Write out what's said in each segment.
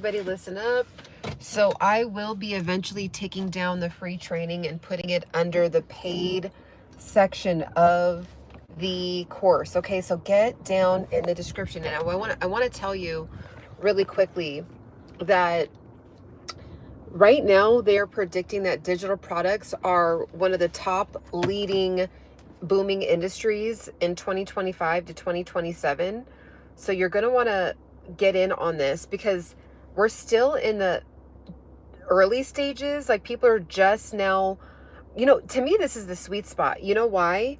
everybody listen up. So I will be eventually taking down the free training and putting it under the paid section of the course. Okay, so get down in the description. And I want to tell you really quickly that right now they are predicting that digital products are one of the top leading booming industries in 2025 to 2027. So you're going to want to get in on this because we're still in the early stages. Like, people are just now, to me, this is the sweet spot. You know why?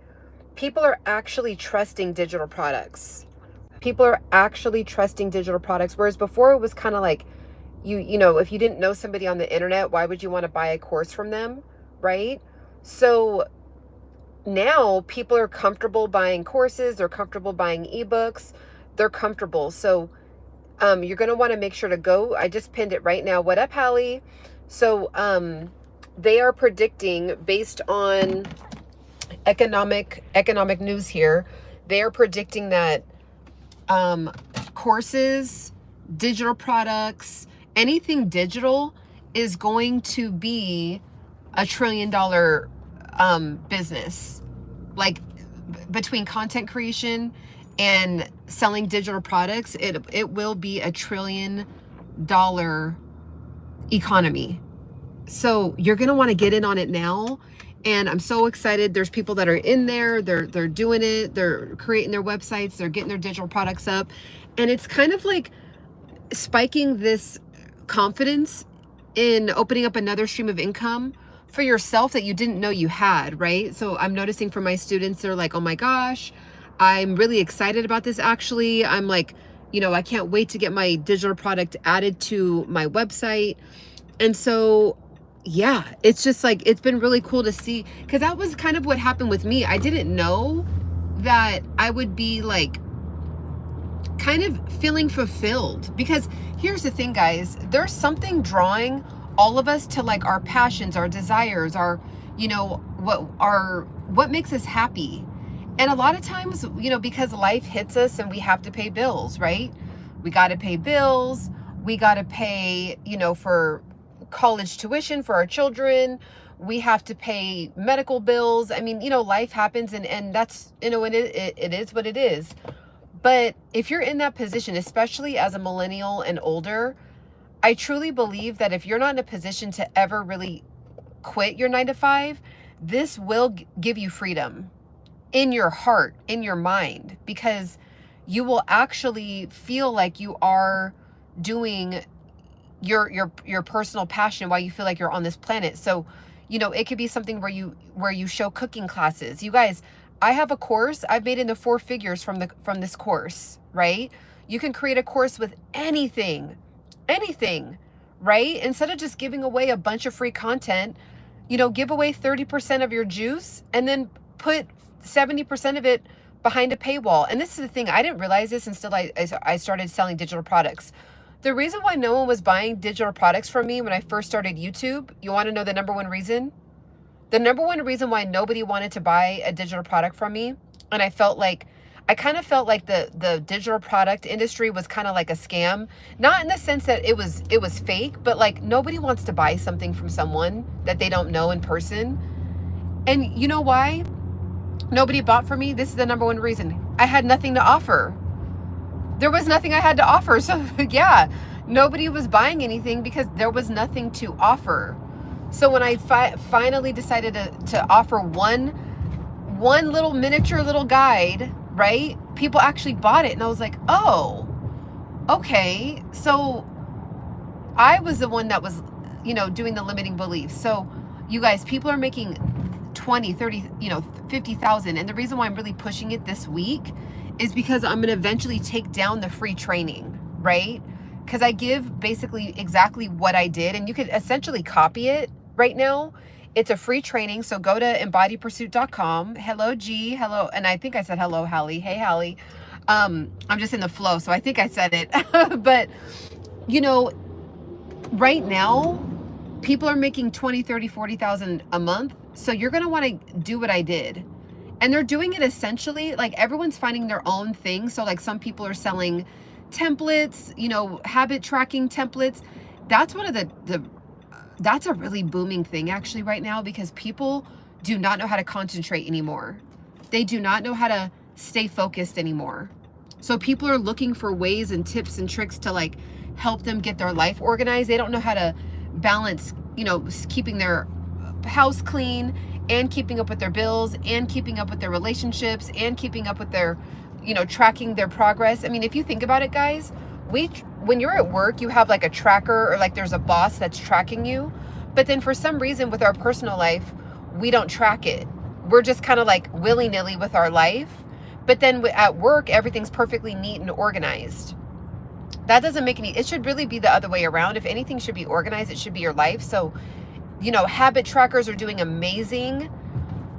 People are actually trusting digital products. People are actually trusting digital products. Whereas before it was kind of like, if you didn't know somebody on the internet, why would you want to buy a course from them? Right? So now people are comfortable buying courses. They're comfortable buying ebooks. They're comfortable. So you're going to want to make sure to go. I just pinned it right now. What up, Hallie? So they are predicting, based on economic news here, they are predicting that courses, digital products, anything digital is going to be $1 trillion business. Like, between content creation and selling digital products, it will be $1 trillion economy. So you're going to want to get in on it now. And I'm so excited. There's people that are in there. They're doing it. They're creating their websites. They're getting their digital products up. And it's kind of like spiking this confidence in opening up another stream of income for yourself that you didn't know you had, right? So I'm noticing for my students, they're like, oh my gosh, I'm really excited about this. Actually, I'm like, I can't wait to get my digital product added to my website. And so, yeah, it's just like, it's been really cool to see, because that was kind of what happened with me. I didn't know that I would be like kind of feeling fulfilled, because here's the thing, guys, there's something drawing all of us to like our passions, our desires, our, what makes us happy. And a lot of times, because life hits us and we have to pay bills, right? We got to pay bills. We got to pay, for college tuition for our children. We have to pay medical bills. I mean, life happens, and that's, it is what it is. But if you're in that position, especially as a millennial and older, I truly believe that if you're not in a position to ever really quit your 9-to-5, this will give you freedom in your heart, in your mind, because you will actually feel like you are doing your personal passion while you feel like you're on this planet. So, it could be something where you show cooking classes. You guys, I have a course. I've made into 4 figures from this course, right? You can create a course with anything, right? Instead of just giving away a bunch of free content, give away 30% of your juice and then put 70% of it behind a paywall. And this is the thing, I didn't realize this until I started selling digital products. The reason why no one was buying digital products from me when I first started YouTube, you want to know the number one reason? The number one reason why nobody wanted to buy a digital product from me, and I kind of felt like the digital product industry was kind of like a scam. Not in the sense that it was fake, but like, nobody wants to buy something from someone that they don't know in person. And you know why nobody bought from me? This is the number one reason. I had nothing to offer. There was nothing I had to offer. So yeah, nobody was buying anything because there was nothing to offer. So when I finally decided to offer one little miniature little guide, right? People actually bought it. And I was like, oh, okay. So I was the one that was, doing the limiting beliefs. So you guys, people are making 20, 30, 50,000. And the reason why I'm really pushing it this week is because I'm going to eventually take down the free training, right? Because I give basically exactly what I did, and you could essentially copy it right now. It's a free training. So go to embodypursuit.com. Hello, G. Hello. And I think I said hello, Hallie. Hey, Hallie. I'm just in the flow, so I think I said it. But, right now, people are making 20, 30, 40,000 a month. So you're going to want to do what I did. And they're doing it essentially, like, everyone's finding their own thing. So like, some people are selling templates, you know, habit tracking templates. That's one of that's a really booming thing actually right now, because people do not know how to concentrate anymore. They do not know how to stay focused anymore. So people are looking for ways and tips and tricks to like help them get their life organized. They don't know how to balance, you know, keeping their house clean and keeping up with their bills and keeping up with their relationships and keeping up with their, you know, tracking their progress. I mean, if you think about it, guys, when you're at work, you have like a tracker, or like there's a boss that's tracking you. But then for some reason with our personal life, we don't track it. We're just kind of like willy-nilly with our life. But then at work, everything's perfectly neat and organized. That doesn't make it should really be the other way around. If anything should be organized, it should be your life. So, you know, habit trackers are doing amazing.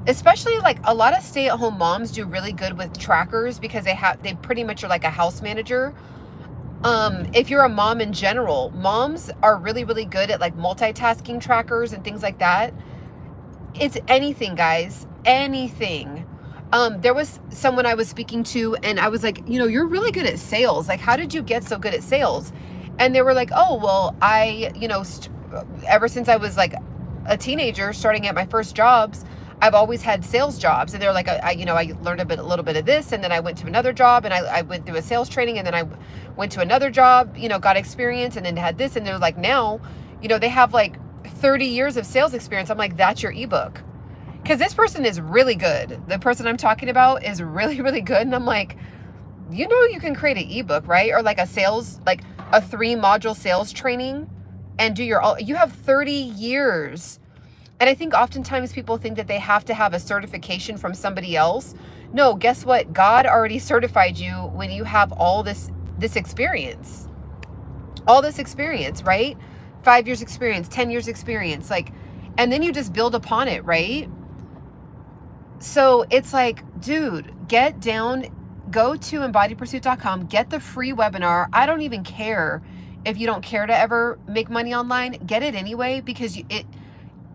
Especially like a lot of stay-at-home moms do really good with trackers, because they pretty much are like a house manager. If you're a mom in general, moms are really, really good at like multitasking trackers and things like that. It's anything, guys, anything. There was someone I was speaking to, and I was like, you know, you're really good at sales. Like, how did you get so good at sales? And they were like, oh, well, you know, ever since I was like a teenager, starting at my first jobs, I've always had sales jobs. And they're like, you know, I learned a little bit of this, and then I went to another job, and I went through a sales training, and then I went to another job, you know, got experience, and then had this. And they're like, now, you know, they have like 30 years of sales experience. I'm like, that's your ebook. Because this person is really good. The person I'm talking about is really, really good. And I'm like, you know, you can create an ebook, right? Or like a 3-module sales training and you have 30 years. And I think oftentimes people think that they have to have a certification from somebody else. No, guess what? God already certified you when you have all this experience. All this experience, right? 5 years experience, 10 years experience, like, and then you just build upon it, right? So it's like, dude, get down, go to embodypursuit.com, get the free webinar. I don't even care if you don't care to ever make money online, get it anyway, because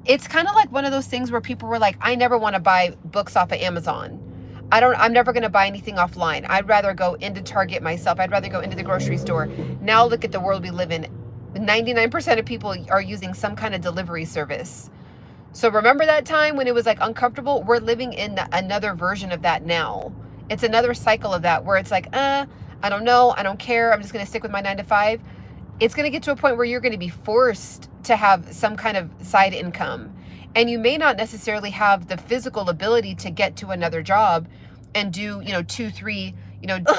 it's kind of like one of those things where people were like, I never want to buy books off of Amazon. I'm never going to buy anything offline. I'd rather go into Target myself. I'd rather go into the grocery store. Now look at the world we live in. 99% of people are using some kind of delivery service. So remember that time when it was like uncomfortable? We're living in another version of that now. It's another cycle of that where it's like, I don't know. I don't care. I'm just going to stick with my 9 to 5. It's going to get to a point where you're going to be forced to have some kind of side income. And you may not necessarily have the physical ability to get to another job and do, 2, 3,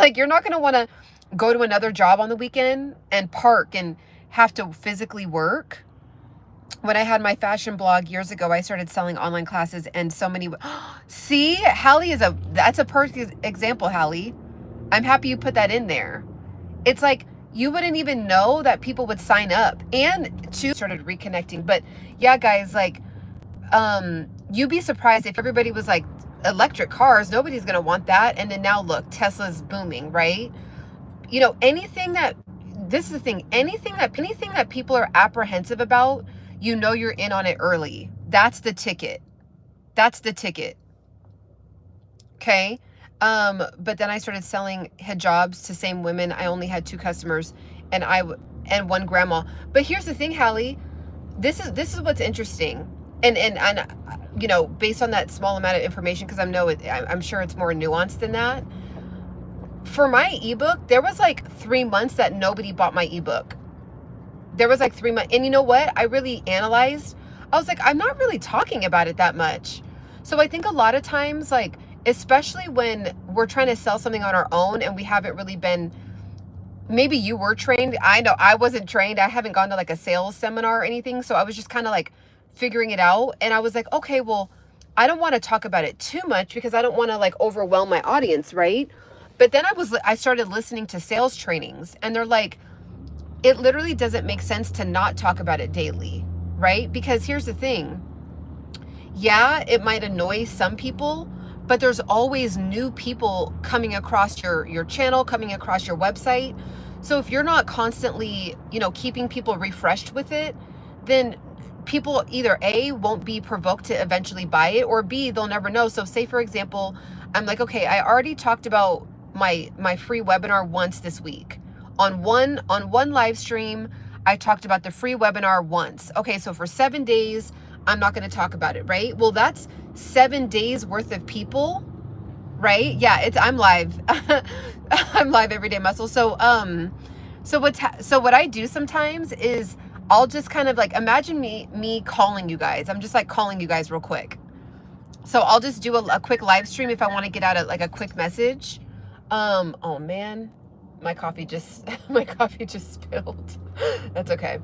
like you're not going to want to go to another job on the weekend and park and have to physically work. When I had my fashion blog years ago, I started selling online classes, and so many, see, Hallie that's a perfect example, Hallie. I'm happy you put that in there. It's like, you wouldn't even know that people would sign up, and started reconnecting. But yeah, guys, like, you'd be surprised if everybody was like electric cars. Nobody's going to want that. And then now look, Tesla's booming, right? Anything that people are apprehensive about, you're in on it early. That's the ticket. Okay. But then I started selling hijabs to same women. I only had 2 customers and one grandma. But here's the thing, Hallie, this is what's interesting. And based on that small amount of information, because I'm sure it's more nuanced than that. For my ebook, there was like 3 months that nobody bought my ebook. There was like 3 months. And you know what? I really analyzed. I was like, I'm not really talking about it that much. So I think a lot of times, like, especially when we're trying to sell something on our own and we haven't really been, maybe you were trained. I know I wasn't trained. I haven't gone to like a sales seminar or anything. So I was just kind of like figuring it out. And I was like, okay, well, I don't want to talk about it too much because I don't want to like overwhelm my audience, right? But then I started listening to sales trainings, and they're like, it literally doesn't make sense to not talk about it daily, right? Because here's the thing. Yeah, it might annoy some people, but there's always new people coming across your channel, coming across your website. So if you're not constantly, keeping people refreshed with it, then people either A, won't be provoked to eventually buy it, or B, they'll never know. So say, for example, I'm like, okay, I already talked about my free webinar once this week On one live stream, I talked about the free webinar once. Okay, so for 7 days, I'm not going to talk about it, right? Well, that's 7 days worth of people, right? Yeah, I'm live. I'm live every day, Muscle. So what I do sometimes is I'll just kind of like, imagine me calling you guys. I'm just like calling you guys real quick. So I'll just do a quick live stream if I want to get out a quick message. Oh man, my coffee just spilled. That's okay.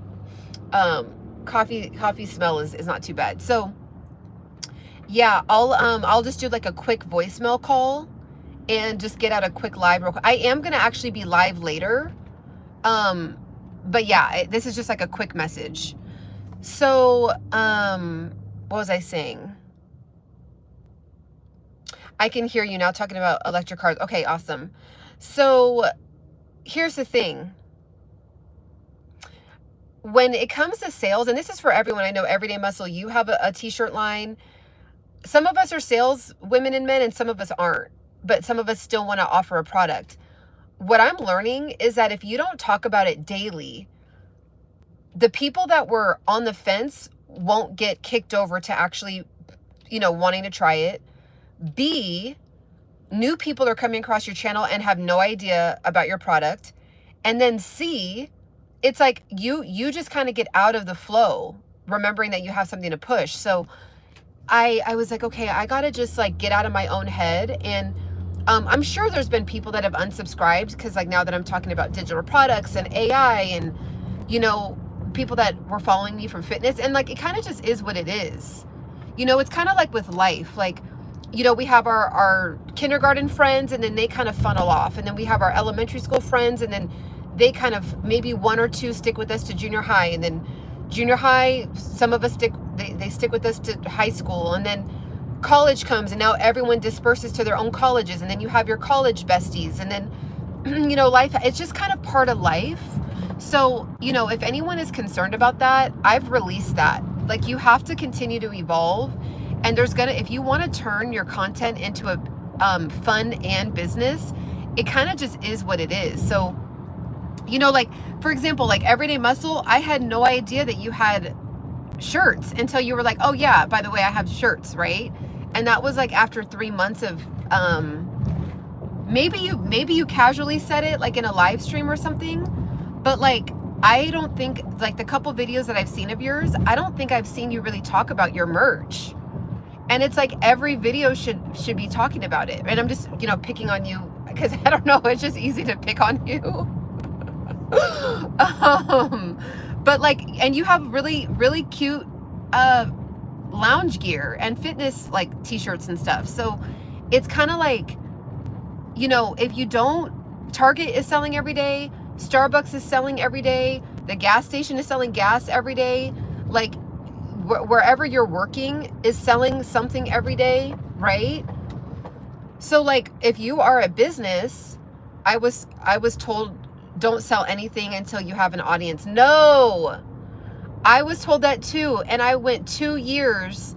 Coffee smell is not too bad. So yeah, I'll just do like a quick voicemail call and just get out a quick live real quick. I am gonna actually be live later. But yeah, this is just like a quick message. So, what was I saying? I can hear you now talking about electric cars. Okay, awesome. So here's the thing. When it comes to sales, and this is for everyone, I know Everyday Muscle, you have a t-shirt line. Some of us are sales women and men, and some of us aren't, but some of us still want to offer a product. What I'm learning is that if you don't talk about it daily, the people that were on the fence won't get kicked over to actually, wanting to try it. B, new people are coming across your channel and have no idea about your product. And then C, it's like you just kind of get out of the flow, remembering that you have something to push. So I was like, okay, I got to just like get out of my own head. And I'm sure there's been people that have unsubscribed because like now that I'm talking about digital products and AI and, people that were following me from fitness, and like, it kind of just is what it is. It's kind of like with life. Like, we have our kindergarten friends and then they kind of funnel off. And then we have our elementary school friends and then they kind of, maybe one or two stick with us to junior high. And then junior high, some of us they stick with us to high school. And then college comes and now everyone disperses to their own colleges. And then you have your college besties. And then, life, it's just kind of part of life. So, if anyone is concerned about that, I've released that. Like, you have to continue to evolve. And if you want to turn your content into a fun and business, it kind of just is what it is. So, like, for example, like Everyday Muscle, I had no idea that you had shirts until you were like, oh yeah, by the way, I have shirts, right? And that was like after 3 months of, maybe you casually said it like in a live stream or something, but like, I don't think, like the couple videos that I've seen of yours, I don't think I've seen you really talk about your merch. And it's like every video should be talking about it. And I'm just, picking on you because I don't know, it's just easy to pick on you. But like, and you have really, really cute lounge gear and fitness like t-shirts and stuff. So it's kind of like, if you don't, Target is selling every day, Starbucks is selling every day, the gas station is selling gas every day, like wherever you're working is selling something every day, right? So like, if you are a business, I was told don't sell anything until you have an audience. No, I was told that too. And I went 2 years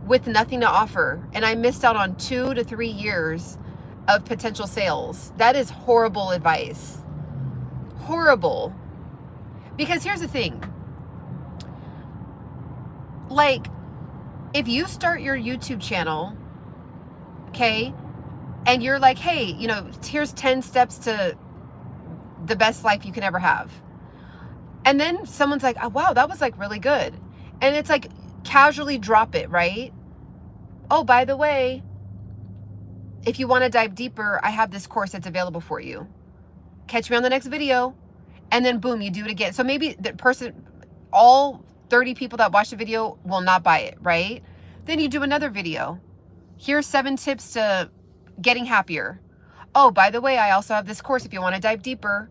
with nothing to offer. And I missed out on 2 to 3 years of potential sales. That is horrible advice. Horrible. Because here's the thing. Like, if you start your YouTube channel, okay, and you're like, hey, here's 10 steps to the best life you can ever have. And then someone's like, oh, wow, that was like really good. And it's like, casually drop it, right? Oh, by the way, if you want to dive deeper, I have this course that's available for you. Catch me on the next video. And then boom, you do it again. So maybe the person, all 30 people that watch the video will not buy it, right? Then you do another video. Here's 7 tips to getting happier. Oh, by the way, I also have this course if you want to dive deeper.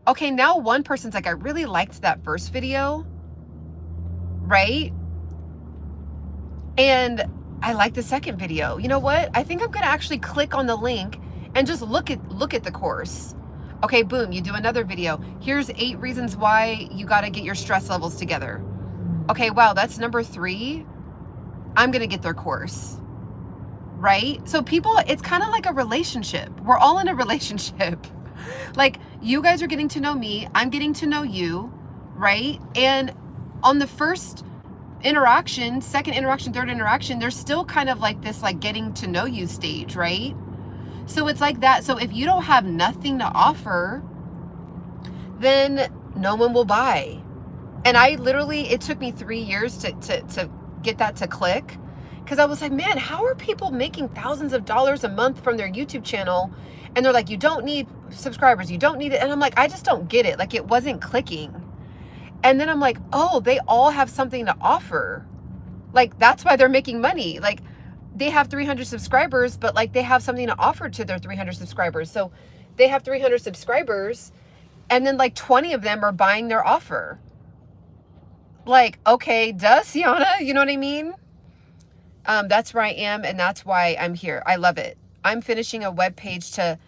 Okay, now one person's like, I really liked that first video, right? And I like the second video. You know what? I think I'm going to actually click on the link and just look at the course. Okay, boom, you do another video. Here's 8 reasons why you got to get your stress levels together. Okay, wow, that's number 3. I'm going to get their course. Right? So people, it's kind of like a relationship. We're all in a relationship. Like, You guys are getting to know me. I'm getting to know you, right? And on the first interaction, second interaction, third interaction, there's still kind of like this like getting to know you stage, right? So it's like that. So if you don't have nothing to offer, then no one will buy. And I literally, it took me 3 years to get that to click, because I was like, man, how are people making thousands of dollars a month from their YouTube channel? And they're like, you don't need subscribers, you don't need it. And I'm like, I just don't get it. Like, it wasn't clicking. And then I'm like, oh, they all have something to offer. Like, that's why they're making money. Like, they have 300 subscribers, but like they have something to offer to their 300 subscribers. So they have 300 subscribers, and then like 20 of them are buying their offer. Like, okay, duh, Ciana, you know what I mean? That's where I am, and that's why I'm here. I love it. I'm finishing a web page to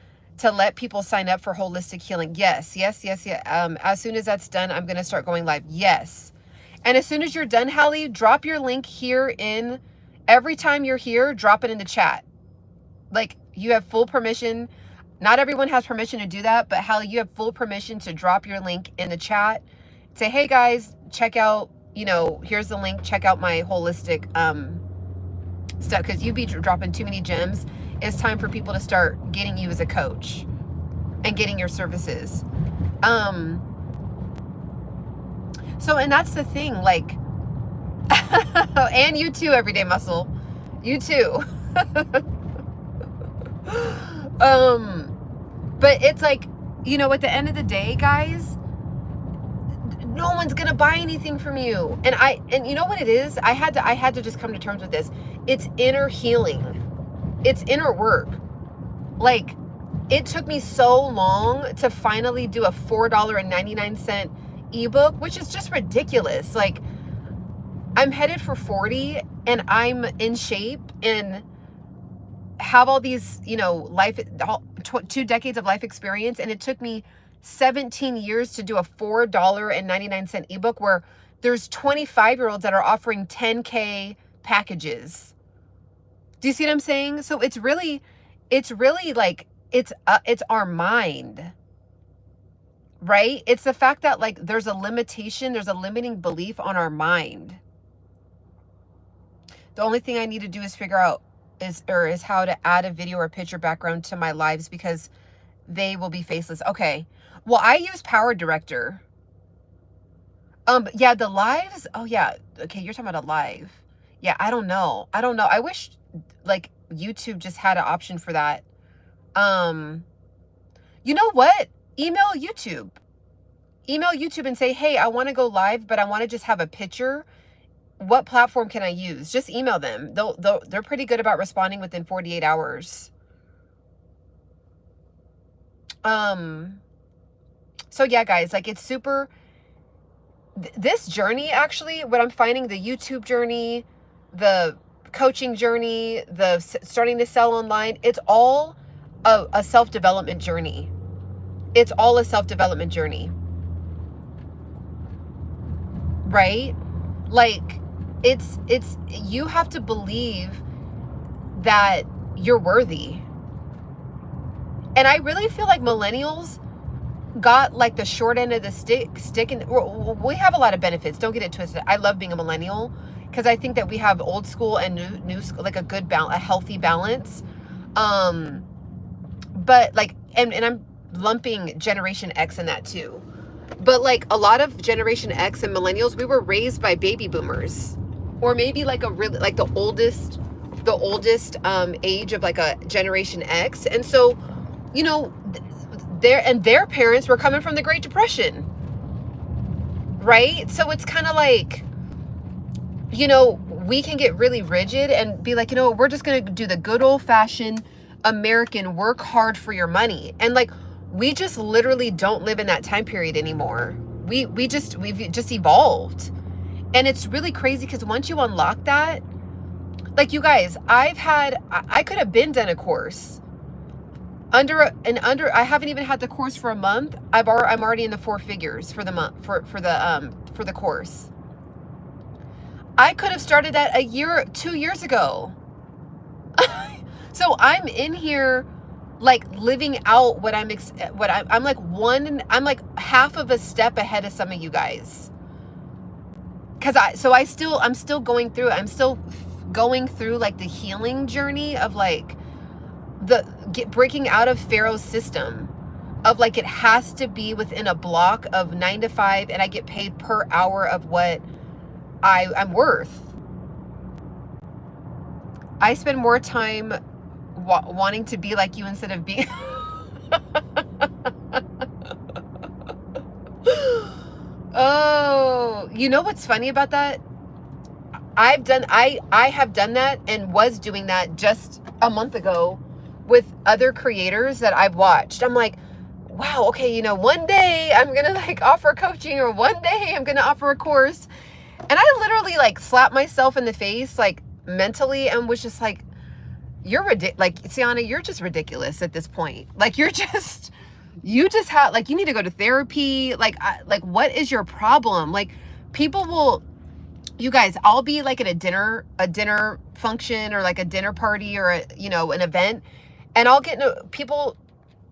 let people sign up for holistic healing. Yes. As soon as that's done, I'm going to start going live. Yes. And as soon as you're done, Hallie, drop your link here in, every time you're here, drop it in the chat. Like, you have full permission. Not everyone has permission to do that, but Hallie, you have full permission to drop your link in the chat. Say, hey guys, check out, you know, here's the link. Check out my holistic stuff, because you be dropping too many gems. It's time for people to start getting you as a coach and getting your services. So, and that's the thing, like, and you too, Everyday Muscle, you too. But it's like, you know, at the end of the day, guys, no one's gonna buy anything from you. And you know what it is? I had to just come to terms with this. It's inner healing. It's inner work. Like, it took me so long to finally do a $4.99 ebook, which is just ridiculous. Like, I'm headed for 40 and I'm in shape and have all these, you know, 2 decades of life experience. And it took me 17 years to do a $4.99 ebook, where there's 25-year-olds that are offering 10K packages. Do you see what I'm saying? So it's really like, it's our mind, right? It's the fact that like there's a limitation, there's a limiting belief on our mind. The only thing I need to do is figure out is how to add a video or picture background to my lives, because they will be faceless. Okay. Well, I use Power Director. Yeah, the lives. Oh yeah. Okay. You're talking about a live. Yeah. I don't know. I wish like YouTube just had an option for that. You know what? Email YouTube and say, hey, I want to go live, but I want to just have a picture. What platform can I use? Just email them. They're pretty good about responding within 48 hours. So yeah, guys, like, it's super, this journey, actually, what I'm finding, the YouTube journey, the coaching journey, the starting to sell online, it's all a self-development journey. It's all a self-development journey, right? Like, it's you have to believe that you're worthy. And I really feel like millennials got like the short end of the stick, and we have a lot of benefits, don't get it twisted. I love being a millennial, because I think that we have old school and new school, like a good balance, a healthy balance. But like, and I'm lumping Generation X in that too. But like, a lot of Generation X and millennials, we were raised by baby boomers, or maybe like a really, like the oldest age of like a Generation X. And so, you know, their parents were coming from the Great Depression, right? So it's kind of like, you know, we can get really rigid and be like, you know, we're just going to do the good old fashioned American work hard for your money. And like, we just literally don't live in that time period anymore. We've just evolved. And it's really crazy, because once you unlock that, like, you guys, I could have been done a course I haven't even had the course for a month. I'm already in the 4 figures for the month, for the course. I could have started that 2 years ago. So I'm in here like living out what I'm like I'm like half of a step ahead of some of you guys. Cause I'm still going through, going through like the healing journey of like breaking out of Pharaoh's system of like, it has to be within a block of 9 to 5 and I get paid per hour of what I'm worth. I spend more time wanting to be like you instead of being Oh, you know what's funny about that? I have done that and was doing that just a month ago with other creators that I've watched. I'm like, wow, okay, you know, one day I'm gonna like offer coaching, or one day I'm gonna offer a course. And I literally like slapped myself in the face, like mentally, and was just like, you're ridiculous. Like, Ciana, you're just ridiculous at this point. Like, you just have, like, you need to go to therapy. Like, what is your problem? Like, people will, you guys, I'll be like at a dinner function, or like a dinner party, or an event, and I'll get people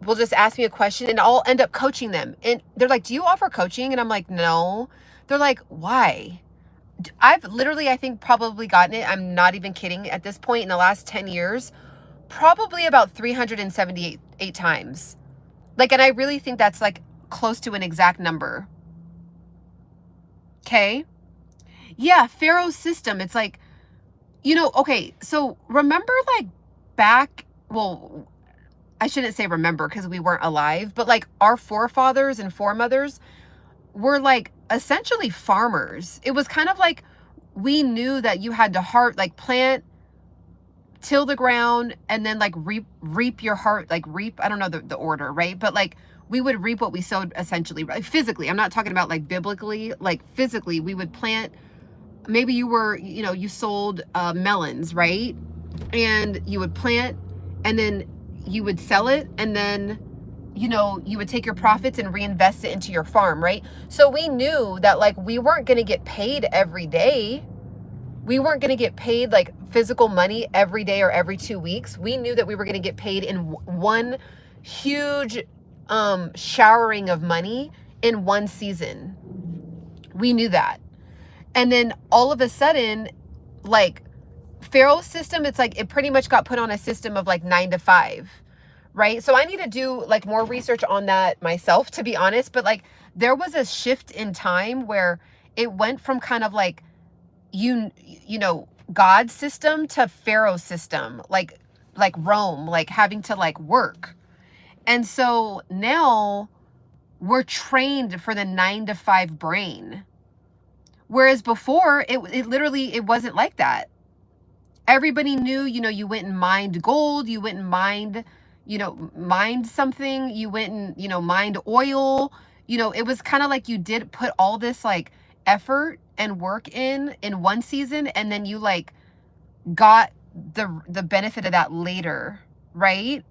will just ask me a question and I'll end up coaching them. And they're like, do you offer coaching? And I'm like, no. They're like, why? I've literally, I think, probably gotten it, I'm not even kidding, at this point in the last 10 years, probably about 378 times. Like, and I really think that's like close to an exact number. Okay. Yeah. Pharaoh's system. It's like, okay. So remember, like, well, I shouldn't say remember because we weren't alive, but like our forefathers and foremothers were like essentially farmers. It was kind of like, we knew that you had to plant, till the ground, and then like reap your reap. I don't know the order, right? But like, we would reap what we sowed, essentially, right? Physically. I'm not talking about like biblically, like physically. We would plant. Maybe you sold melons, right? And you would plant, and then you would sell it, and then you would take your profits and reinvest it into your farm, right? So we knew that like, we weren't going to get paid every day. We weren't going to get paid like physical money every day or every 2 weeks. We knew that we were going to get paid in one huge showering of money in one season. We knew that. And then all of a sudden, like, Pharaoh's system, it's like it pretty much got put on a system of like 9 to 5, right? So I need to do like more research on that myself, to be honest. But like, there was a shift in time where it went from kind of like, God's system to Pharaoh's system, like Rome, like having to like work. And so now we're trained for the 9 to 5 brain. Whereas before, it literally wasn't like that. Everybody knew, you went and mined gold, you went and mined something, you went and, mined oil. It was kind of like you did put all this like effort and work in one season, and then you like got the benefit of that later, right?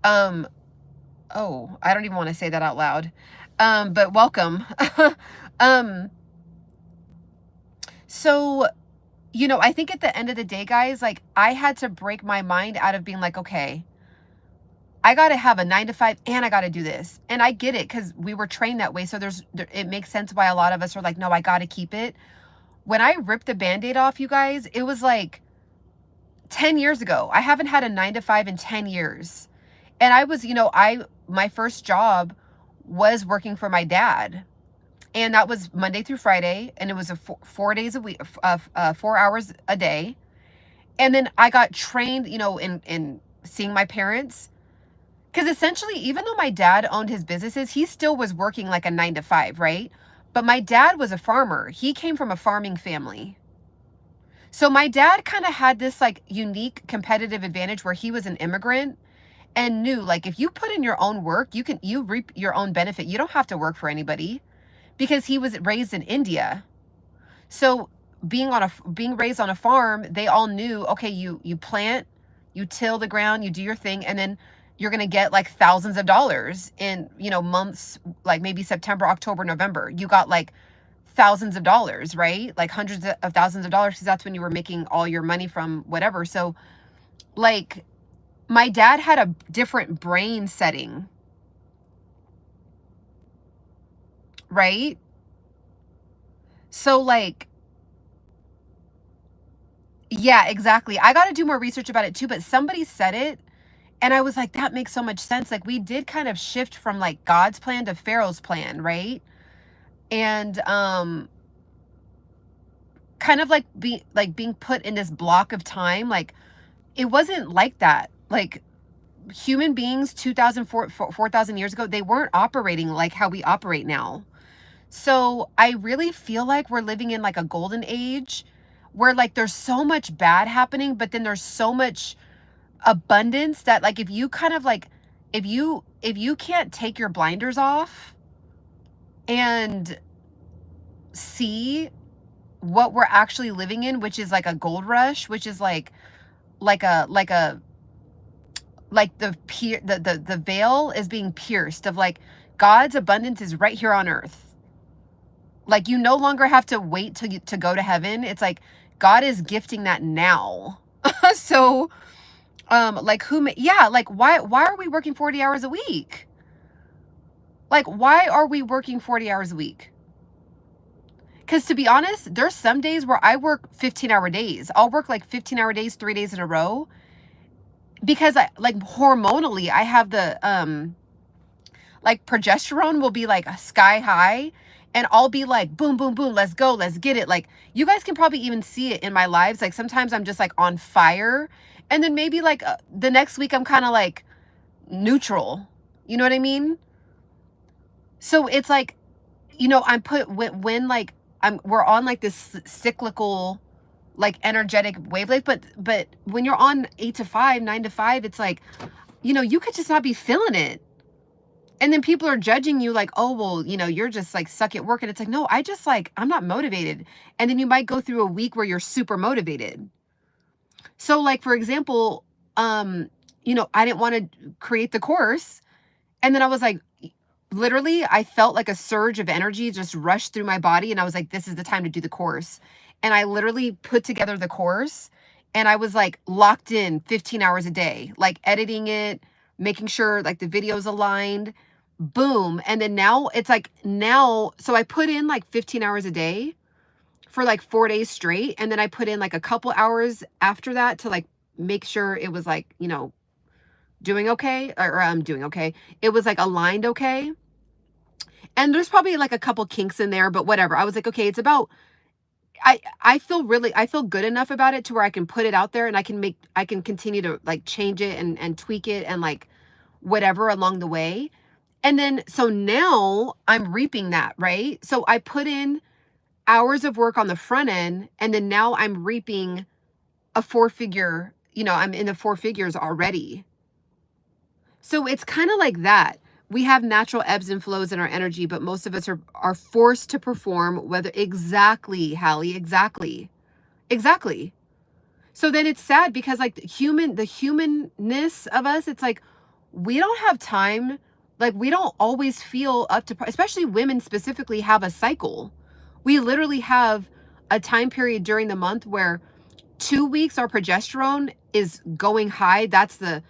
Oh, I don't even want to say that out loud. But welcome. So, I think at the end of the day, guys, like, I had to break my mind out of being like, okay, I got to have a 9 to 5 and I got to do this. And I get it, because we were trained that way. So it makes sense why a lot of us are like, no, I got to keep it. When I ripped the Band-Aid off, you guys, it was like 10 years ago. I haven't had a 9 to 5 in 10 years. And I was, my first job was working for my dad. And that was Monday through Friday. And it was 4 days a week, 4 hours a day. And then I got trained, in seeing my parents. Because essentially, even though my dad owned his businesses, he still was working like a 9 to 5, right? But my dad was a farmer. He came from a farming family. So my dad kind of had this like unique competitive advantage where he was an immigrant and knew, like, if you put in your own work, you reap your own benefit. You don't have to work for anybody, because he was raised in India. So being raised on a farm, they all knew, okay, you plant, you till the ground, you do your thing, and then you're going to get like thousands of dollars in, months, like maybe September, October, November. You got like thousands of dollars, right? Like hundreds of thousands of dollars, because that's when you were making all your money from whatever. So like, my dad had a different brain setting, right? So like, yeah, exactly. I got to do more research about it too, but somebody said it and I was like, that makes so much sense. Like we did kind of shift from like God's plan to Pharaoh's plan, right? And kind of like being put in this block of time, like it wasn't like that. Like human beings 4,000 years ago, they weren't operating like how we operate now. So I really feel like we're living in like a golden age where like there's so much bad happening, but then there's so much abundance that like if you kind of like if you can't take your blinders off and see what we're actually living in, which is like a gold rush, which is like the veil is being pierced of like God's abundance is right here on earth. Like you no longer have to wait to go to heaven. It's like God is gifting that now. So like yeah, like why are we working 40 hours a week? Like why are we working 40 hours a week? Because to be honest, there's some days where I work 15-hour days. I'll work like 15-hour days, 3 days in a row. Because I like hormonally, I have the like progesterone will be like sky high. And I'll be like, boom, boom, boom, let's go, let's get it. Like you guys can probably even see it in my lives. Like sometimes I'm just like on fire. And then maybe like the next week I'm kind of like neutral. You know what I mean? So it's like, you know, I'm put when like we're on like this cyclical like energetic wavelength, but when you're on 8 to 5, 9 to 5, it's like, you know, you could just not be feeling it. And then people are judging you like, oh, well, you know, you're just like suck at work. And it's like, no, I just like, I'm not motivated. And then you might go through a week where you're super motivated. So like, for example, you know, I didn't want to create the course. And then I was like, literally, I felt like a surge of energy just rushed through my body. And I was like, this is the time to do the course. And I literally put together the course and I was like locked in 15 hours a day, like editing it, making sure like the video's aligned, boom. And then now it's like so I put in like 15 hours a day for like 4 days straight. And then I put in like a couple hours after that to like make sure it was like, you know, doing okay or I'm doing okay. It was like aligned okay. And there's probably like a couple kinks in there, but whatever. I was like, okay, it's about I feel good enough about it to where I can put it out there and I can continue to like change it and tweak it and like whatever along the way. And then so now I'm reaping that, right? So I put in hours of work on the front end and then now I'm reaping a 4-figure, you know, I'm in the 4 figures already. So it's kind of like that. We have natural ebbs and flows in our energy, but most of us are forced to perform whether exactly, Hallie, exactly. Exactly. So then it's sad because like the humanness of us, it's like we don't have time. Like we don't always feel up to, especially women specifically have a cycle. We literally have a time period during the month where 2 weeks our progesterone is going high. That's the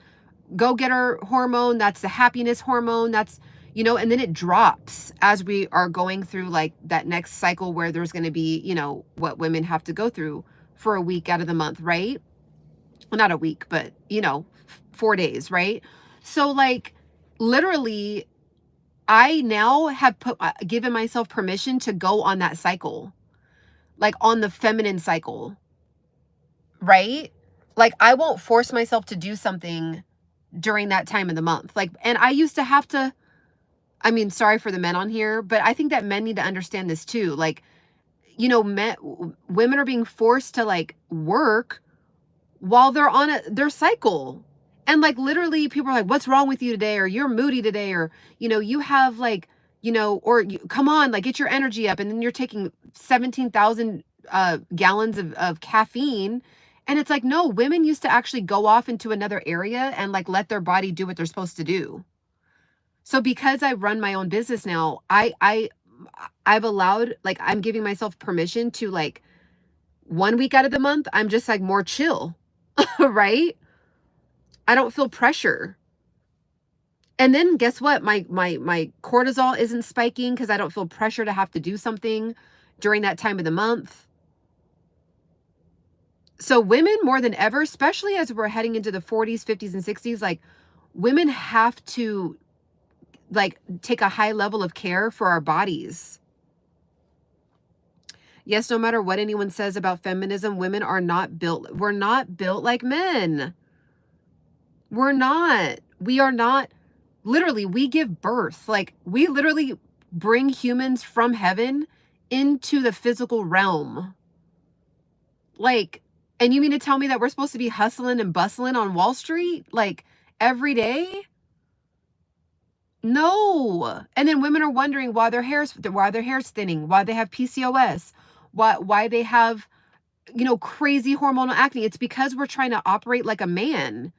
go-getter hormone, that's the happiness hormone, that's, you know, and then it drops as we are going through like that next cycle where there's going to be, you know, what women have to go through for a week out of the month, right? Well, not a week, but you know, 4 days, right? So like literally I now have given myself permission to go on that cycle, like on the feminine cycle, right? Like I won't force myself to do something during that time of the month. Like, and I used to have to, I mean, sorry for the men on here, but I think that men need to understand this too. Like, you know, women are being forced to like work while they're on their cycle. And like literally people are like, what's wrong with you today? Or you're moody today. Or, you know, you have like, you know, or come on, like get your energy up. And then you're taking 17,000 gallons of caffeine. And it's like, no, women used to actually go off into another area and like let their body do what they're supposed to do. So because I run my own business now, I've allowed, like, I'm giving myself permission to like 1 week out of the month, I'm just like more chill, right? I don't feel pressure. And then guess what? My cortisol isn't spiking because I don't feel pressure to have to do something during that time of the month. So women more than ever, especially as we're heading into the 40s, 50s, and 60s, like women have to like take a high level of care for our bodies. Yes, no matter what anyone says about feminism, women are not built, we're not built like men. We're not. We are not. Literally, we give birth. Like, we literally bring humans from heaven into the physical realm. Like, and you mean to tell me that we're supposed to be hustling and bustling on Wall Street, like, every day? No. And then women are wondering why their hair's thinning, why they have PCOS, why they have, crazy hormonal acne. It's because we're trying to operate like a man.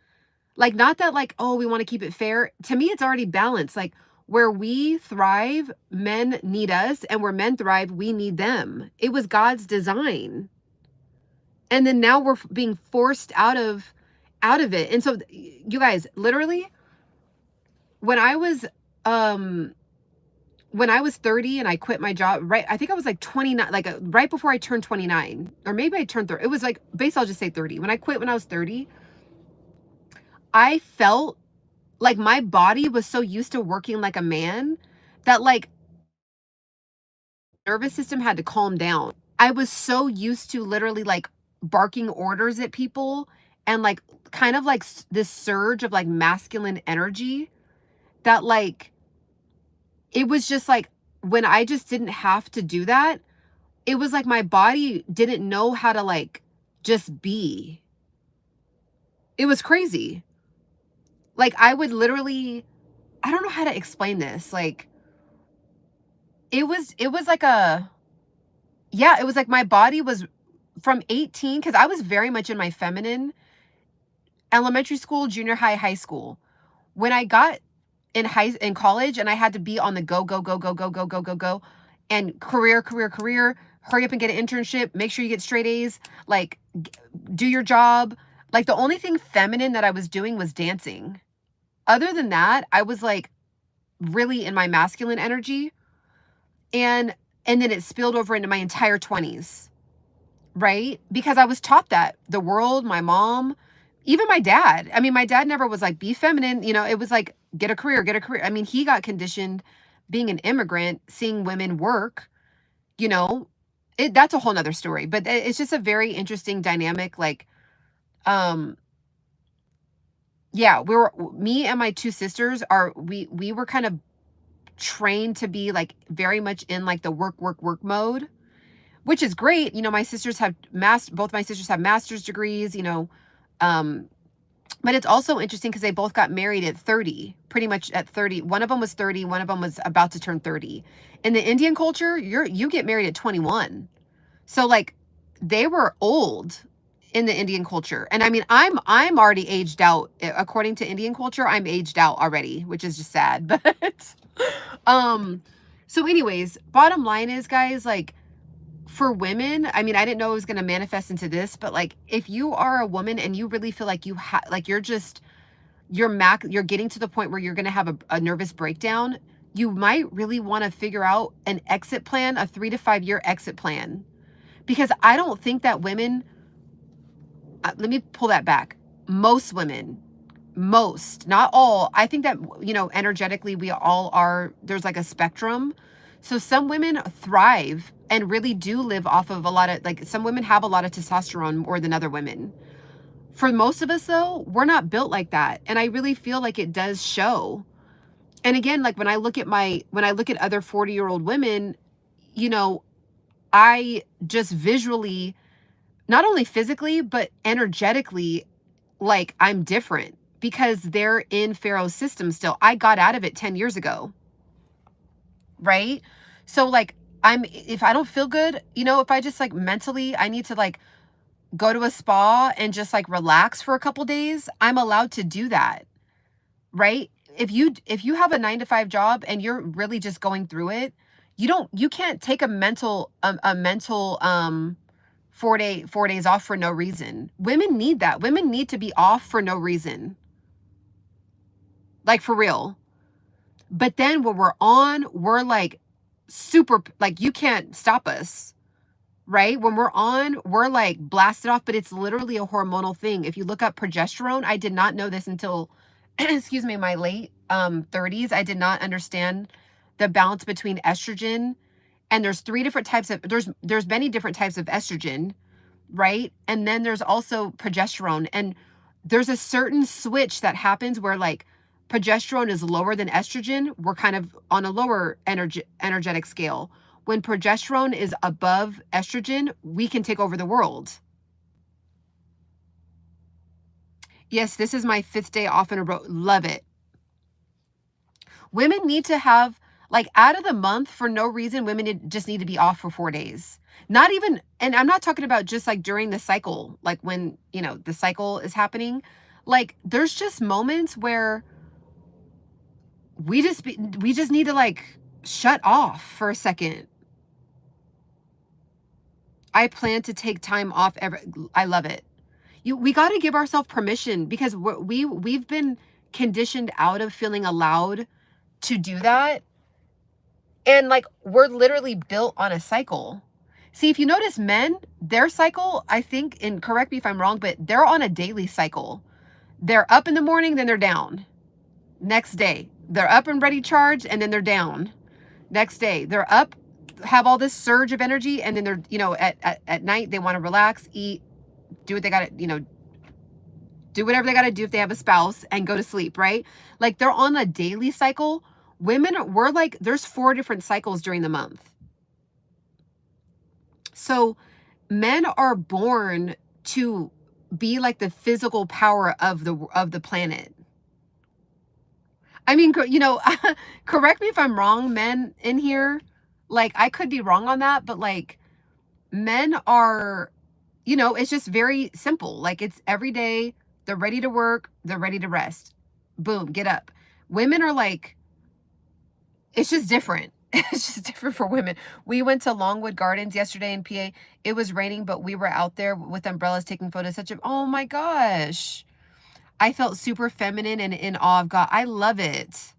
Like, not that like, oh, we want to keep it fair. To me, it's already balanced. Like, where we thrive, men need us, and where men thrive, we need them. It was God's design. And then now we're being forced out of it. And so you guys, literally, when I was 30 and I quit my job, right? I think I was like 29, like right before I turned 29, or maybe I turned 30. It was like, basically, I'll just say 30. When I quit when I was 30, I felt like my body was so used to working like a man that like nervous system had to calm down. I was so used to literally like barking orders at people and like kind of like this surge of like masculine energy that like it was just like when I just didn't have to do that, it was like my body didn't know how to like just be. It was crazy. Like I would literally, I don't know how to explain this. Like it was like it was like my body was from 18, because I was very much in my feminine elementary school, junior high, high school. When I got in college and I had to be on the go, and career, hurry up and get an internship, make sure you get straight A's, like do your job. Like the only thing feminine that I was doing was dancing. Other than that, I was like really in my masculine energy. And then it spilled over into my entire 20s, right? Because I was taught that. The world, my mom, even my dad. I mean, my dad never was like, be feminine. It was like, get a career. I mean, he got conditioned being an immigrant, seeing women work, that's a whole nother story. But it's just a very interesting dynamic. Like, me and my two sisters we were kind of trained to be like very much in like the work mode, which is great. My sisters have both my sisters have master's degrees, but it's also interesting because they both got married at 30, pretty much at 30. One of them was 30, one of them was about to turn 30. In the Indian culture, you get married at 21. So like they were old in the Indian culture. And I mean, I'm already aged out. According to Indian culture, I'm aged out already, which is just sad. But so anyways, bottom line is, guys, like for women, I mean, I didn't know it was going to manifest into this, but like if you are a woman and you really feel like you're getting to the point where you're going to have a nervous breakdown, you might really want to figure out an exit plan, a 3 to 5 year exit plan. Because I don't think that women, let me pull that back. Most women, not all. I think that, energetically we all are, there's like a spectrum. So some women thrive and really do live off of a lot of, like some women have a lot of testosterone more than other women. For most of us though, we're not built like that. And I really feel like it does show. And again, like when I look at other 40-year-old women, I just visually, not only physically, but energetically, like I'm different because they're in Pharaoh's system still. I got out of it 10 years ago. Right? So like if I don't feel good, if I just like mentally, I need to like go to a spa and just like relax for a couple days, I'm allowed to do that. Right? If you have a 9-to-5 job and you're really just going through it, you can't take a mental 4 days off for no reason. Women need that. Women need to be off for no reason. like for real. But then when we're on, we're like super, like you can't stop us, right? When we're on, we're like blasted off, but it's literally a hormonal thing. If you look up progesterone, I did not know this until, excuse me, my late 30s. I did not understand the balance between estrogen, and there's three different types of, there's many different types of estrogen, right? And then there's also progesterone, and there's a certain switch that happens where like progesterone is lower than estrogen. We're kind of on a lower energetic scale. When progesterone is above estrogen, we can take over the world. Yes, this is my 5th day off in a row. Love it. Women need to have, like, out of the month, for no reason, women just need to be off for 4 days. Not even, and I'm not talking about just like during the cycle, like when, you know, the cycle is happening. Like, there's just moments where we just need to like shut off for a second. I plan to take time off I love it. We got to give ourselves permission, because we've been conditioned out of feeling allowed to do that. And like, we're literally built on a cycle. See, if you notice, men, their cycle, I think, and correct me if I'm wrong, but they're on a daily cycle. They're up in the morning, then they're down. Next day, they're up and ready, charged, and then they're down. Next day, they're up, have all this surge of energy, and then they're, you know, at night, they want to relax, eat, do what they got to, you know, do whatever they got to do if they have a spouse, and go to sleep, right? Like, they're on a daily cycle. Women, we're like, there's 4 different cycles during the month. So men are born to be like the physical power of the planet. I mean, you know, correct me if I'm wrong, men in here. Like, I could be wrong on that, but like, men are, you know, it's just very simple. Like, it's every day, they're ready to work, they're ready to rest. Boom, get up. Women are like, it's just different. It's just different for women. We went to Longwood Gardens yesterday in PA. It was raining, but we were out there with umbrellas taking photos. Oh my gosh. I felt super feminine and in awe of God. I love it.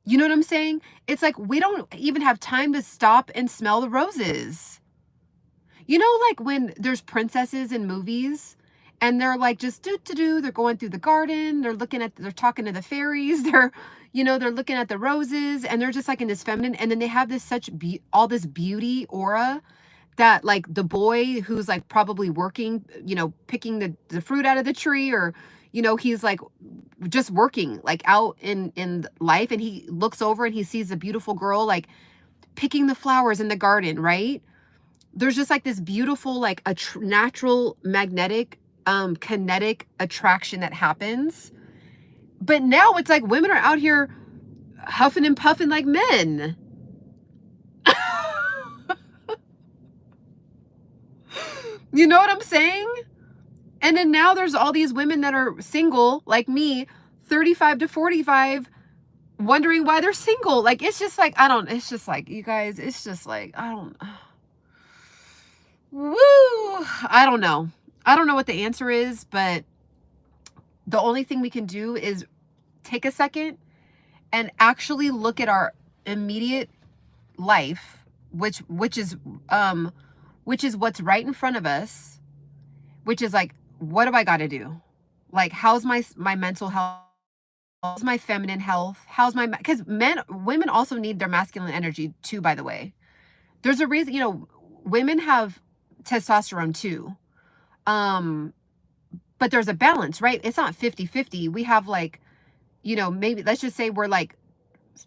You know what I'm saying? It's like, we don't even have time to stop and smell the roses. You know, like when there's princesses in movies and they're like just they're going through the garden, they're talking to the fairies, they're, you know, they're looking at the roses, and they're just like in this feminine, and then they have this all this beauty aura that like the boy who's like probably working, you know, picking the fruit out of the tree, or, you know, he's like just working like out in life, and he looks over and he sees a beautiful girl like picking the flowers in the garden, right? There's just like this beautiful, like a natural magnetic, kinetic attraction that happens. But now it's like women are out here huffing and puffing like men. You know what I'm saying? And then now there's all these women that are single, like me, 35 to 45, wondering why they're single. Like, it's just like, it's just like, you guys, it's just like, woo, I don't know. I don't know what the answer is, but the only thing we can do is take a second and actually look at our immediate life, which is what's right in front of us, which is like, what do I got to do? Like, how's my mental health? How's my feminine health? Because women also need their masculine energy too, by the way. There's a reason, you know, women have testosterone too. But there's a balance, right? It's not 50-50. We have like, you know, maybe let's just say we're like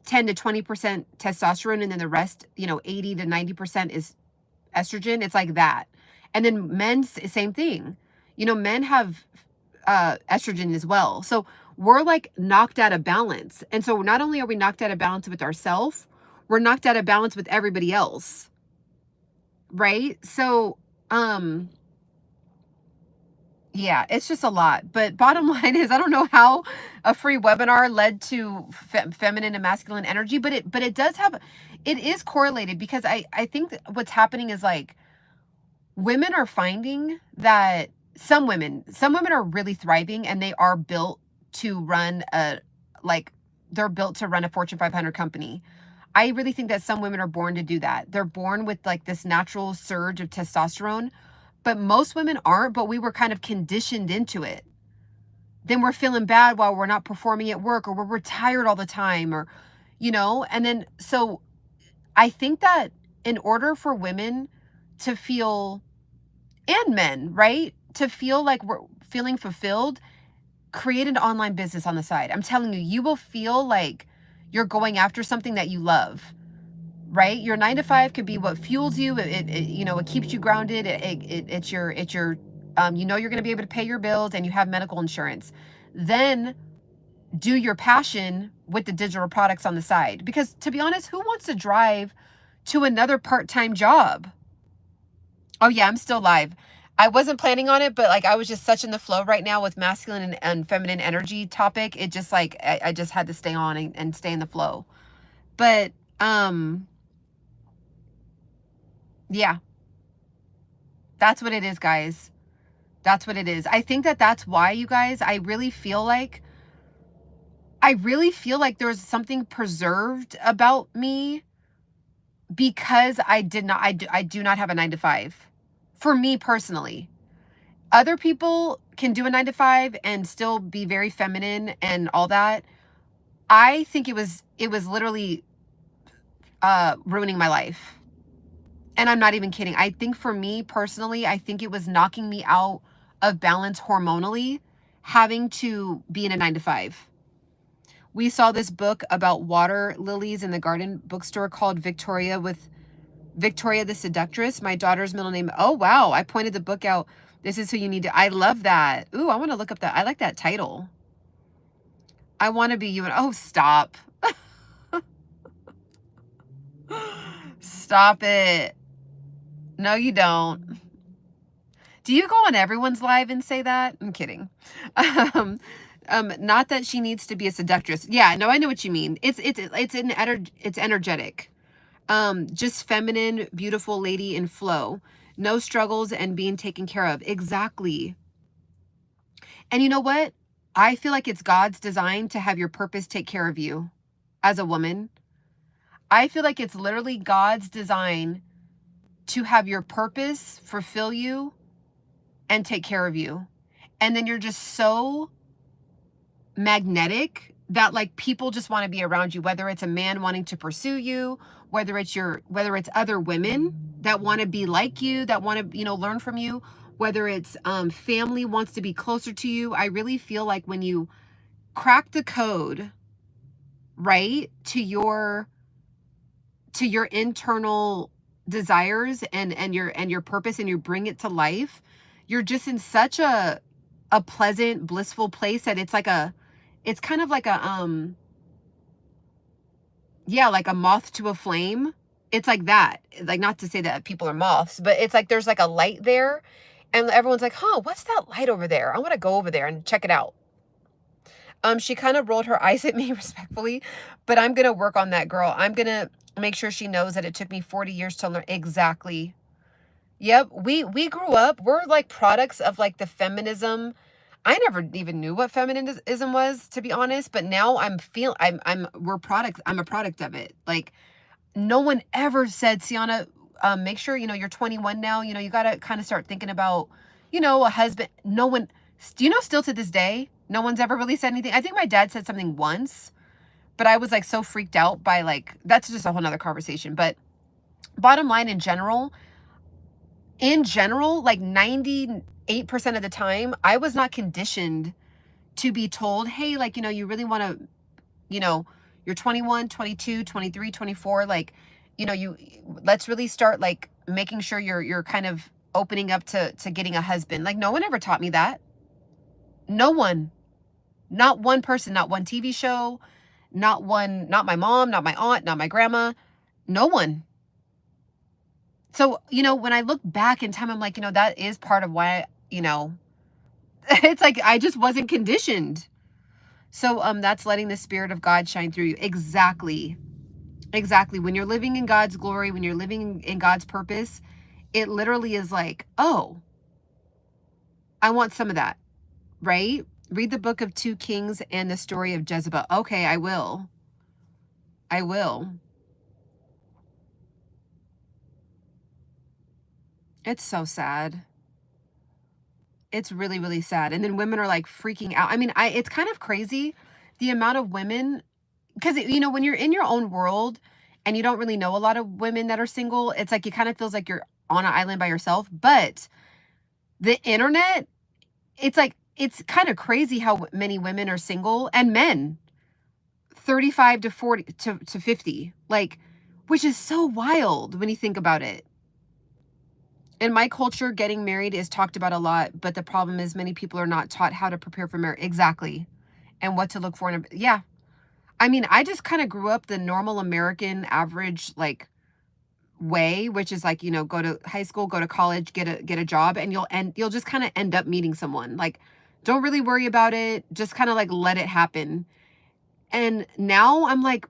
10 to 20% testosterone, and then the rest, you know, 80 to 90% is estrogen. It's like that. And then men's same thing. You know, men have estrogen as well. So we're like knocked out of balance. And so not only are we knocked out of balance with ourselves, we're knocked out of balance with everybody else. Right? So, yeah, it's just a lot. But bottom line is, I don't know how a free webinar led to feminine and masculine energy, but it does have, it is correlated, because I think that what's happening is like, women are finding that some women are really thriving, and they are built to run they're built to run a Fortune 500 company. I really think that some women are born to do that. They're born with like this natural surge of testosterone, but most women aren't, but we were kind of conditioned into it. Then we're feeling bad while we're not performing at work, or we're tired all the time, or, and then, so I think that in order for women to feel, and men, right, to feel like we're feeling fulfilled, create an online business on the side. I'm telling you, you will feel like you're going after something that you love, right? Your 9 to 5 could be what fuels you. It keeps you grounded. It's your, you're going to be able to pay your bills and you have medical insurance. Then do your passion with the digital products on the side. Because to be honest, who wants to drive to another part-time job? Oh yeah, I'm still live. I wasn't planning on it, but like I was just such in the flow right now with masculine and feminine energy topic. It just like, I just had to stay on and stay in the flow. But, yeah, that's what it is, guys. That's what it is. I think that that's why, you guys, I really feel like there's something preserved about me because I do not have a 9 to 5. For me personally. Other people can do a 9 to 5 and still be very feminine and all that. I think it was literally ruining my life. And I'm not even kidding. I think for me personally, I think it was knocking me out of balance hormonally, having to be in a 9 to 5. We saw this book about water lilies in the garden bookstore called Victoria the Seductress. My daughter's middle name. Oh, wow. I pointed the book out. This is who you need to. I love that. Ooh, I want to look up that. I like that title. I want to be you. And oh, stop. Stop it. No, you don't. Do you go on everyone's live and say that? I'm kidding. Not that she needs to be a seductress. Yeah, no, I know what you mean. It's energetic. Just feminine, beautiful lady in flow. No struggles and being taken care of. Exactly. And you know what? I feel like it's God's design to have your purpose take care of you as a woman. I feel like it's literally God's design to have your purpose fulfill you and take care of you. And then you're just so magnetic that like people just want to be around you, whether it's a man wanting to pursue you, whether it's other women that want to be like you, that want to, learn from you, whether it's family wants to be closer to you. I really feel like when you crack the code, right, to your internal desires and your purpose, and you bring it to life, you're just in such a pleasant, blissful place that it's kind of like a like a moth to a flame. It's like that. Like, not to say that people are moths, but it's like there's like a light there and everyone's like, huh, what's that light over there? I want to go over there and check it out. She kind of rolled her eyes at me respectfully, but I'm going to work on that, girl. I'm going to make sure she knows that it took me 40 years to learn. Exactly. Yep. We grew up, we're like products of like the feminism. I never even knew what feminism was, to be honest, but now I'm a product of it. Like, no one ever said, Ciana, make sure, you're 21 now, you got to kind of start thinking about, a husband. No one, still to this day, no one's ever really said anything. I think my dad said something once, but I was like so freaked out by like, that's just a whole nother conversation. But bottom line, in general, like 98% of the time, I was not conditioned to be told, hey, like, you really want to, you're 21, 22, 23, 24, like, let's really start like making sure you're kind of opening up to getting a husband. Like, no one ever taught me that. No one. Not one person, not one TV show, not my mom, not my aunt, not my grandma, no one. So, when I look back in time, I'm like, that is part of why, it's like I just wasn't conditioned. So that's letting the Spirit of God shine through you. Exactly. Exactly. When you're living in God's glory, when you're living in God's purpose, it literally is like, oh, I want some of that, right? Read the book of 2 Kings and the story of Jezebel. Okay, I will. I will. It's so sad. It's really, really sad. And then women are like freaking out. I mean, it's kind of crazy the amount of women, because you know, when you're in your own world and you don't really know a lot of women that are single, it's like it kind of feels like you're on an island by yourself. But the internet, it's like it's kind of crazy how many women are single and men 35 to 40 to 50, like, which is so wild when you think about it. In my culture, getting married is talked about a lot, but the problem is many people are not taught how to prepare for marriage. Exactly. And what to look for in a, yeah. I mean, I just kind of grew up the normal American average, like, way, which is like, you know, go to high school, go to college, get a job, and you'll just kind of end up meeting someone. Like, don't really worry about it. Just kind of like let it happen. And now I'm like,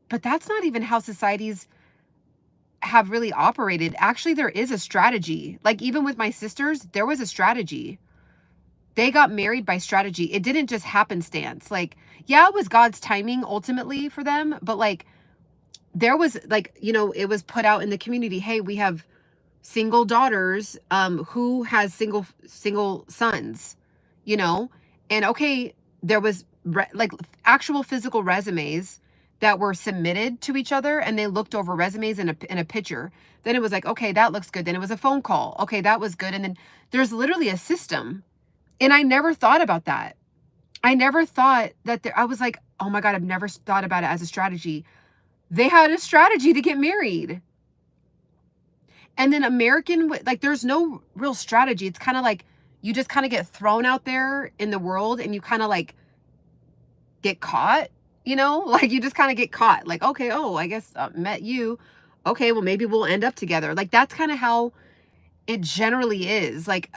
but that's not even how societies have really operated. Actually, there is a strategy. Like, even with my sisters, there was a strategy. They got married by strategy. It didn't just happenstance. Like, yeah, it was God's timing ultimately for them, but like, there was like, you know, it was put out in the community, hey, we have single daughters, who has single sons, you know? And okay, there was like actual physical resumes that were submitted to each other, and they looked over resumes in a picture. Then it was like, okay, that looks good. Then it was a phone call. Okay, that was good. And then there's literally a system. And I never thought about that. I never thought that I was like, oh my God, I've never thought about it as a strategy. They had a strategy to get married. And then American, like, there's no real strategy. It's kind of like you just kind of get thrown out there in the world and you kind of like get caught, you know, like you just kind of get caught. Like, okay, oh, I guess I met you. Okay, well, maybe we'll end up together. Like, that's kind of how it generally is. Like,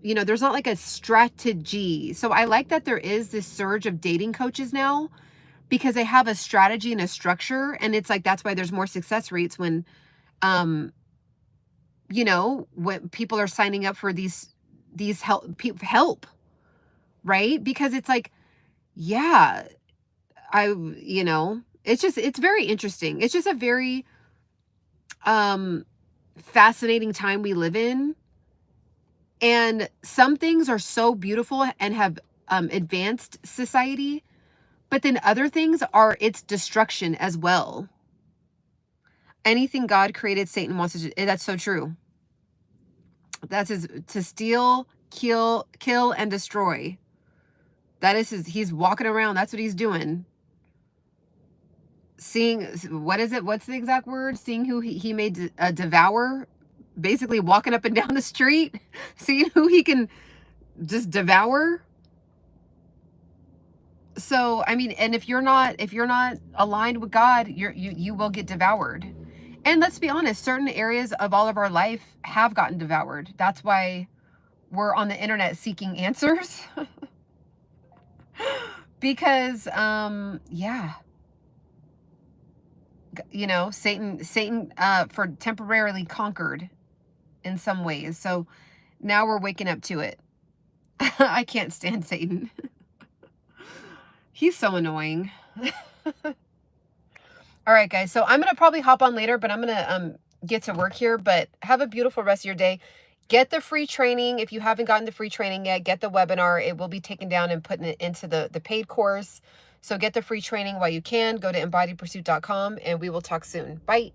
you know, there's not like a strategy. So I like that there is this surge of dating coaches now because they have a strategy and a structure. And it's like, that's why there's more success rates when, you know, when people are signing up for these help, right? Because it's like, yeah, you know, it's very interesting. It's just a very fascinating time we live in. And some things are so beautiful and have advanced society, but then other things are its destruction as well. Anything God created, Satan wants to do. That's so true. That's to steal, kill, and destroy. That is he's walking around. That's what he's doing. Seeing, what is it? What's the exact word? Seeing who he may devour. Basically walking up and down the street, seeing who he can just devour. So, I mean, and if you're not aligned with God, you will get devoured. And let's be honest, certain areas of all of our life have gotten devoured. That's why we're on the internet seeking answers. Because, yeah, you know, Satan, for temporarily conquered in some ways. So now we're waking up to it. I can't stand Satan. He's so annoying. All right, guys. So I'm going to probably hop on later, but I'm going to get to work here. But have a beautiful rest of your day. Get the free training. If you haven't gotten the free training yet, get the webinar. It will be taken down and put it into the paid course. So get the free training while you can. Go to embodypursuit.com and we will talk soon. Bye.